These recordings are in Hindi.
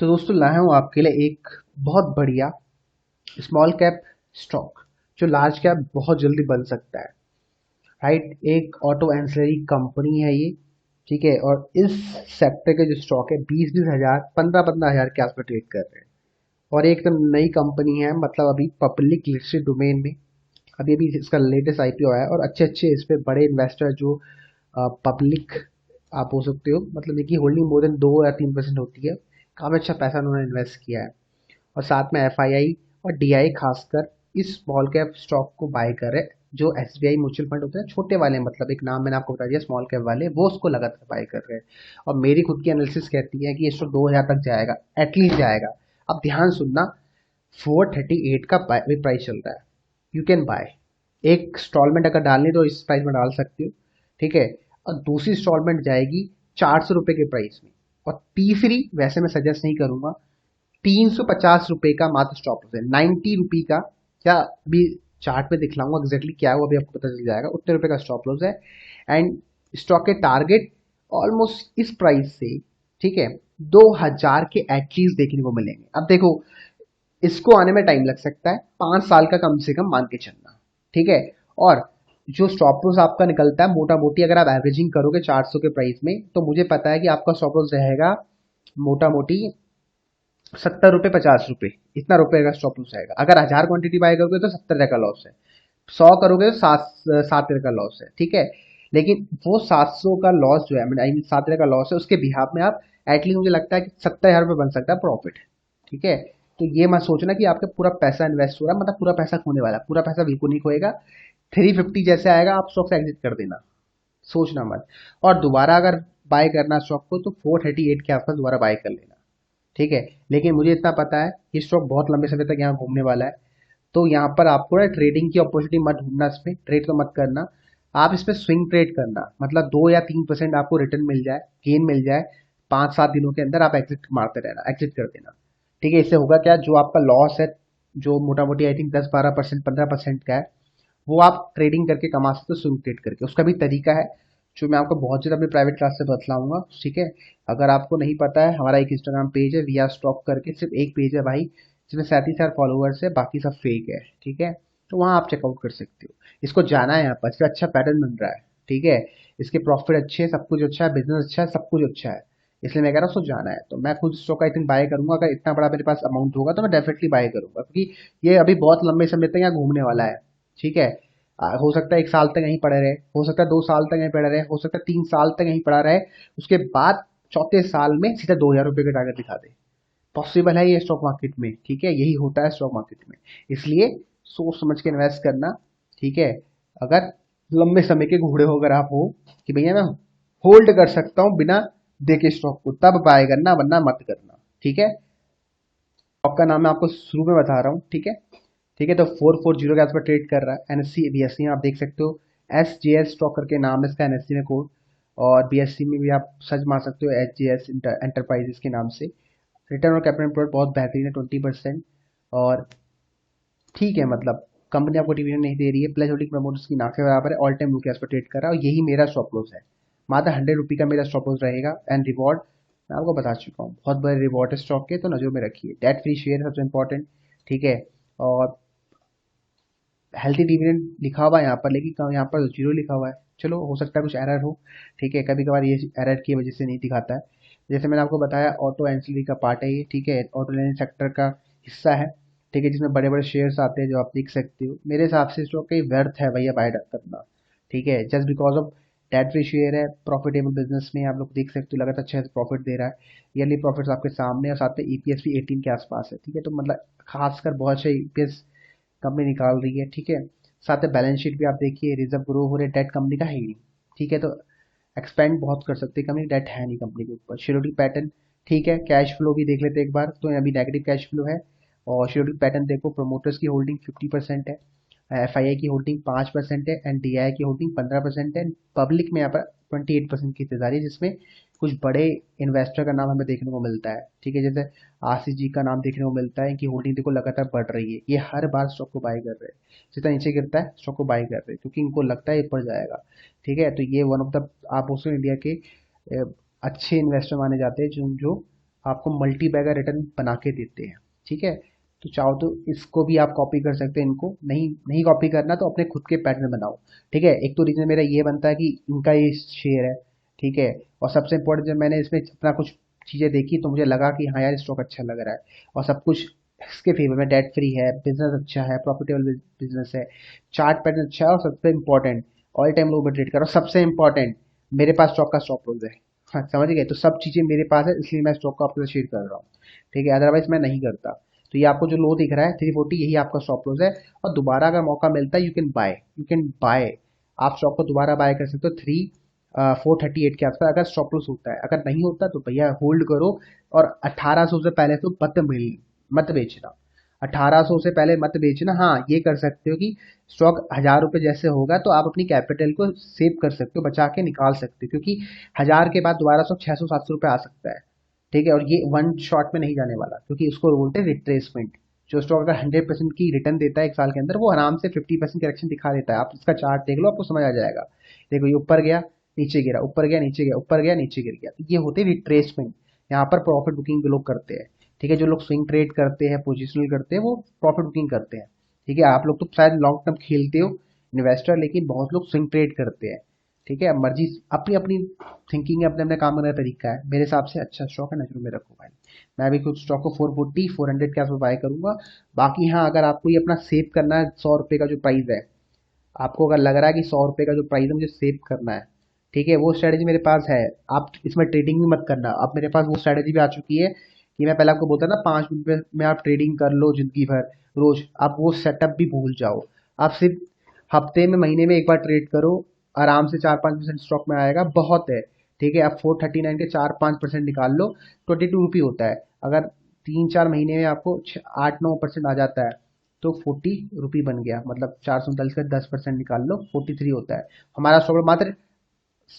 तो दोस्तों लाया हूँ आपके लिए एक बहुत बढ़िया स्मॉल कैप स्टॉक जो लार्ज कैप बहुत जल्दी बन सकता है। राइट, एक ऑटो एंसिलरी कंपनी है ये। ठीक है, और इस सेक्टर के जो स्टॉक है 20-20 हज़ार 15-15 हज़ार के आसपास ट्रेड कर रहे हैं। और ये एकदम नई कंपनी है, मतलब अभी पब्लिक लिस्टेड डोमेन में अभी अभी इसका लेटेस्ट आईपीओ आया है। और अच्छे अच्छे इस पे बड़े इन्वेस्टर जो पब्लिक आप हो सकते हो, मतलब इनकी होल्डिंग मोर देन 2 या 3% होती है। काफ़ी अच्छा पैसा उन्होंने इन्वेस्ट किया है। और साथ में एफआईआई और डीआई खासकर इस स्मॉल कैप स्टॉक को बाय कर रहे हैं। जो एसबीआई म्यूचुअल फंड होते हैं छोटे वाले, मतलब एक नाम मैंने आपको बता दिया स्मॉल कैप वाले, वो उसको लगातार बाय कर रहे हैं। और मेरी खुद की एनालिसिस कहती है कि ये स्टॉक 2,000 तक जाएगा, एटलीस्ट जाएगा। अब ध्यान सुनना, 438 का प्राइस चल रहा है। You can buy. एक इंस्टॉलमेंट अगर डालनी तो इस प्राइस में डाल सकते हो। ठीक है, और दूसरी इंस्टॉलमेंट जाएगी 400 रुपये के प्राइस में। और तीसरी वैसे मैं सजेस्ट नहीं करूंगा, 350 रुपये का मात्र स्टॉप लॉस है, 90 रुपये का। क्या अभी चार्ट में दिखलाऊंगा एग्जैक्टली क्या है वो, अभी आपको पता चल जाएगा। उतने रुपए का स्टॉप लॉस है। एंड स्टॉक के टारगेट ऑलमोस्ट इस प्राइस से, ठीक है, 2,000 के एटलीस्ट देखने को मिलेंगे। अब देखो, इसको आने में टाइम लग सकता है, 5 साल का कम से कम मान के चलना। ठीक है, और जो स्टॉप लॉस आपका निकलता है मोटा मोटी, अगर आप एवरेजिंग करोगे 400 के प्राइस में, तो मुझे पता है कि आपका स्टॉप लॉस रहेगा मोटा मोटी 70 रुपये 50 रुपये, इतना रुपए का स्टॉप लॉस आएगा। अगर 1,000 क्वांटिटी बाय करोगे तो 70 का लॉस है। 100 करोगे तो 7 का लॉस है। ठीक है, लेकिन वो 700 का लॉस जो है, आई मीन 7 का लॉस है, उसके बिहाफ में आप एटलीस्ट मुझे लगता है कि 70,000 रुपये बन सकता है प्रॉफिट। ठीक है, तो ये मत सोचना कि आपका पूरा पैसा इन्वेस्ट हो रहा है, मतलब पूरा पैसा खोने वाला है। पूरा पैसा बिल्कुल नहीं खोएगा। 350 जैसे आएगा आप स्टॉक से एग्जिट कर देना, सोचना मत। और दोबारा अगर बाय करना स्टॉक को तो 438 के आसपास दोबारा बाय कर लेना। ठीक है, लेकिन मुझे इतना पता है कि स्टॉक बहुत लंबे समय तक यहाँ घूमने वाला है। तो यहाँ पर आपको ना ट्रेडिंग की अपॉर्चुनिटी मत ढूंढना, इसमें ट्रेड तो मत करना। आप इसमें स्विंग ट्रेड करना, मतलब 2 या 3% आपको रिटर्न मिल जाए, गेन मिल जाए, 5-7 दिनों के अंदर आप एग्जिट मारते रहना, एग्जिट कर देना। ठीक है, इससे होगा क्या, जो आपका लॉस है, जो मोटा मोटी आई थिंक 10-12% 15% का है, वो आप ट्रेडिंग करके कमा सकते हो, स्विंग ट्रेड करके। उसका भी तरीका है जो मैं आपको बहुत जल्द अपने प्राइवेट क्लास से बतलाऊंगा। ठीक है, अगर आपको नहीं पता है, हमारा एक इंस्टाग्राम पेज है वी आर स्टॉक करके, सिर्फ एक पेज है भाई, जिसमें 37,000 फॉलोअर्स है, बाकी सब फेक है। ठीक है, तो वहाँ आप चेकआउट कर सकते हो। इसको जाना है, यहाँ पर इसका अच्छा पैटर्न बन रहा है। ठीक है, इसके प्रॉफिट अच्छे हैं, सब कुछ अच्छा है, बिजनेस अच्छा है, सब कुछ अच्छा है। इसलिए मैं कह रहा हूँ उसको जाना है। तो मैं खुद स्टॉक आई थिंक बाय करूंगा, अगर इतना बड़ा मेरे पास अमाउंट होगा तो मैं डेफिनेटली बाय करूंगा, क्योंकि ये अभी बहुत लंबे समय तक यहाँ घूमने वाला है। ठीक है, हो सकता है 1 साल तक यहीं पड़े रहे, हो सकता है 2 साल तक यहीं पड़े रहे, हो सकता है 3 साल तक यहीं पड़ा रहे, उसके बाद चौथे साल में सीधा 2,000 रुपये का टारगेट दिखा दे। पॉसिबल है ये स्टॉक मार्केट में। ठीक है, यही होता है स्टॉक मार्केट में। इसलिए सोच समझ के इन्वेस्ट करना। ठीक है, अगर लंबे समय के घोड़े हो, अगर आप हो कि भैया मैं होल्ड कर सकता हूँ बिना देखे स्टॉक को, तब बाय करना, वरना मत करना। ठीक है, आपका नाम मैं आपको शुरू में बता रहा हूँ। ठीक है, ठीक है, तो 440 के आसपास ट्रेड कर रहा है। एनएससी बीएससी में आप देख सकते हो, SJS स्टॉक करके नाम है इसका एनएससी में कोड। और बीएससी में भी आप सर्च मार सकते हो SJS एंटरप्राइजेस के नाम से। रिटर्न और कैपिटल एम्प्लॉयड बहुत बेहतरीन है, 20%। और ठीक है, मतलब कंपनी आपको डिविडेंड नहीं दे रही है, प्लस होल्डिंग प्रमोटर्स की ना के बराबर है, ऑल टाइम लो के आसपास ट्रेड कर रहा है। और यही मेरा स्टॉप लॉस है, मात्र 100 रुपये का मेरा स्टॉप लॉस रहेगा। एंड रिवॉर्ड मैं आपको बता चुका हूँ, बहुत बड़े रिवॉर्ड है स्टॉक के, तो नजर में रखिए। डेट फ्री शेयर सबसे इंपॉर्टेंट। ठीक है, और हेल्थी डिविडेंड लिखा हुआ है यहाँ पर, लेकिन यहाँ पर जीरो लिखा हुआ है। चलो, हो सकता है कुछ एरर हो। ठीक है, कभी कभार ये एरर की वजह से नहीं दिखाता है। जैसे मैंने आपको बताया, ऑटो एंसिलरी का पार्ट है ये। ठीक है, ऑटो लेने सेक्टर का हिस्सा है। ठीक है, जिसमें बड़े बड़े शेयर्स आते हैं, जो आप देख सकते हो। मेरे हिसाब से स्टॉक कई व्यर्थ है भैया बाय करना। ठीक है, just because of debt free share है, प्रॉफिटेबल बिजनेस में आप लोग देख सकते हो लगातार अच्छा प्रॉफिट दे रहा है। ईयरली प्रॉफिट्स आपके सामने, और साथ में ईपीएस भी 18 के आसपास है। ठीक है, तो मतलब खासकर बहुत अच्छा ईपीएस कंपनी निकाल रही है। ठीक है, साथ में बैलेंस शीट भी आप देखिए, रिजर्व ग्रो हो रहे, डेट कंपनी का है ही नहीं। ठीक है, तो एक्सपेंड बहुत कर सकती है कंपनी, डेट है नहीं कंपनी के ऊपर। शेड्यूलिंग पैटर्न ठीक है, कैश फ्लो भी देख लेते हैं एक बार, तो अभी नेगेटिव कैश फ्लो है। और शेड्यूलिंग पैटर्न देखो, प्रोमोटर्स की होल्डिंग 50% है, एफआईआई की होल्डिंग 5% है, एंड डीआई की होल्डिंग 15% है। पब्लिक में यहाँ पर 28% की हिस्सेदारी है, जिसमें कुछ बड़े इन्वेस्टर का नाम हमें देखने को मिलता है। ठीक है, जैसे आरसीजी का नाम देखने को मिलता है, इनकी होल्डिंग देखो लगातार बढ़ रही है। ये हर बार स्टॉक को बाय कर रहे हैं, जितना नीचे गिरता है स्टॉक को बाय कर रहे हैं, क्योंकि इनको लगता है ऊपर जाएगा। ठीक है, तो ये वन ऑफ द, आप उसको इंडिया के अच्छे इन्वेस्टर माने जाते हैं, जो जो आपको मल्टी बैगर रिटर्न बना के देते हैं। ठीक है, तो चाहो तो इसको भी आप कॉपी कर सकते हैं, इनको नहीं नहीं कॉपी करना तो अपने खुद के पैटर्न बनाओ। ठीक है, एक तो रीजन मेरा ये बनता है कि इनका ये शेयर है। ठीक है, और सबसे इम्पोर्टेंट जब मैंने इसमें अपना कुछ चीज़ें देखी तो मुझे लगा कि हाँ यार स्टॉक अच्छा लग रहा है और सब कुछ इसके फेवर में, डेट फ्री है, बिजनेस अच्छा है, प्रॉफिटेबल बिजनेस है, चार्ट पैटर्न अच्छा है और सबसे इम्पोर्टेंट ऑल टाइम लो पे ट्रेड करो। सबसे इम्पोर्टेंट मेरे पास स्टॉक का स्टॉप लॉस है। हाँ समझ गए, तो सब चीज़ें मेरे पास है इसलिए मैं स्टॉक को आपके साथ शेयर कर रहा हूँ। ठीक है, अदरवाइज मैं नहीं करता। तो ये आपको जो लो दिख रहा है 340, यही आपका स्टॉप लॉस है। और दोबारा अगर मौका मिलता है यू कैन बाय, आप स्टॉक को दोबारा बाय कर सकते हो 438 के आसपास अगर स्टॉप लॉस होता है। अगर नहीं होता तो भैया होल्ड करो। और 1800 से पहले तो मत बेचना। 1800 से पहले मत बेचना। हाँ ये कर सकते हो कि स्टॉक 1000 रुपये जैसे होगा तो आप अपनी कैपिटल को सेव कर सकते हो, बचा के निकाल सकते हो, क्योंकि 1000 के बाद दोबारा स्टॉक 600-700 रुपये आ सकता है। ठीक है, और ये वन शॉट में नहीं जाने वाला, क्योंकि उसको बोलते हैं रिट्रेसमेंट। जो स्टॉक अगर 100% की रिटर्न देता है एक साल के अंदर, वो आराम से 50% करेक्शन दिखा देता है। आप इसका चार्ट देख लो, आपको समझ आ जाएगा। देखो ये ऊपर गया, नीचे गिरा, ऊपर गया, नीचे गया, ऊपर गया, नीचे गिर गया, तो ये होते हैं रिट्रेसमेंट। यहाँ पर प्रॉफिट बुकिंग लोग करते हैं। ठीक है, जो लोग स्विंग ट्रेड करते हैं, पोजिशनल करते हैं, वो प्रॉफिट बुकिंग करते हैं। ठीक है, आप लोग तो शायद लॉन्ग टर्म खेलते हो इन्वेस्टर, लेकिन बहुत लोग स्विंग ट्रेड करते हैं। ठीक है, अब मर्जी अपनी अपनी थिंकिंग है, अपने अपने काम करने का तरीका है। मेरे हिसाब से अच्छा स्टॉक है, नेचुरल में रखो भाई। मैं भी कुछ स्टॉक को 440-400 के आसपास बाय करूंगा। बाकी हाँ, अगर आपको ये अपना सेव करना है, 100 रुपये का जो प्राइस है, आपको अगर लग रहा है कि 100 रुपये का जो प्राइस है मुझे सेव करना है, ठीक है, वो स्ट्रेटेजी मेरे पास है। आप इसमें ट्रेडिंग भी मत करना, अब मेरे पास वो स्ट्रेटेजी भी आ चुकी है कि मैं पहले आपको बोलता था 5 रुपये में आप ट्रेडिंग कर लो जिंदगी भर रोज। आप वो सेटअप भी भूल जाओ। आप सिर्फ हफ्ते में, महीने में एक बार ट्रेड करो, आराम से 4-5% स्टॉक में आएगा, बहुत है। ठीक है, आप 439 के 4-5% निकाल लो, 22 रुपी होता है। अगर 3-4 महीने में आपको 8-9% आ जाता है तो 40 रुपी बन गया, मतलब 439 का 10% निकाल लो, 43 होता है। हमारा स्टॉक मात्र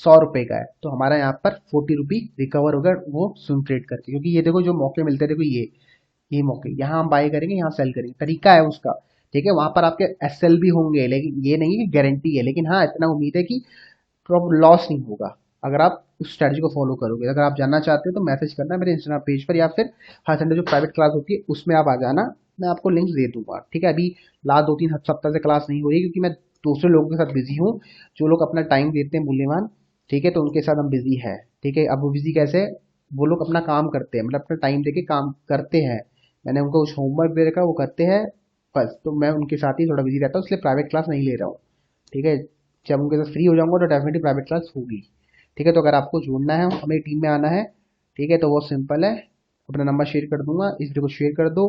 100 रुपए का है, तो हमारा यहाँ पर 40 रुपी रिकवर होगा वो स्विंग ट्रेड करके। क्योंकि ये देखो जो मौके मिलते हैं, देखो ये मौके, यहाँ हम बाय करेंगे, यहाँ सेल करेंगे, तरीका है उसका। ठीक है, वहां पर आपके एसएल भी होंगे, लेकिन ये नहीं है कि गारंटी है, लेकिन हाँ इतना उम्मीद है कि लॉस नहीं होगा अगर आप उस स्ट्रेटजी को फॉलो करोगे। अगर आप जानना चाहते हो तो मैसेज करना मेरे इंस्टाग्राम पेज पर, या फिर हर संडे जो प्राइवेट क्लास होती है उसमें आप आ जाना, मैं आपको लिंक्स दे दूंगा। ठीक है, अभी लास्ट 2-3 सप्ताह से क्लास नहीं हो रही क्योंकि मैं दूसरे लोगों के साथ बिजी हूँ, जो लोग अपना टाइम देते हैं मूल्यवान। ठीक है, तो उनके साथ हम बिजी है। ठीक है, अब वो बिजी कैसे, वो लोग अपना काम करते हैं, मतलब अपना टाइम देके काम करते हैं। मैंने उनको कुछ होमवर्क दे रखा है, वो करते हैं बस, तो मैं उनके साथ ही थोड़ा बिजी रहता हूँ, इसलिए प्राइवेट क्लास नहीं ले रहा हूँ। ठीक है, जब उनके साथ फ्री हो जाऊंगा तो डेफिनेटली प्राइवेट क्लास होगी। ठीक है, तो अगर आपको जुड़ना है, हमें टीम में आना है, ठीक है, तो बहुत सिंपल है। अपना नंबर शेयर कर दूंगा, इस वीडियो को शेयर कर दो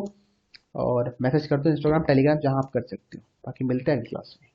और मैसेज कर दो इंस्टाग्राम टेलीग्राम, जहां आप कर सकते हो। बाकी मिलते हैं अगली क्लास में।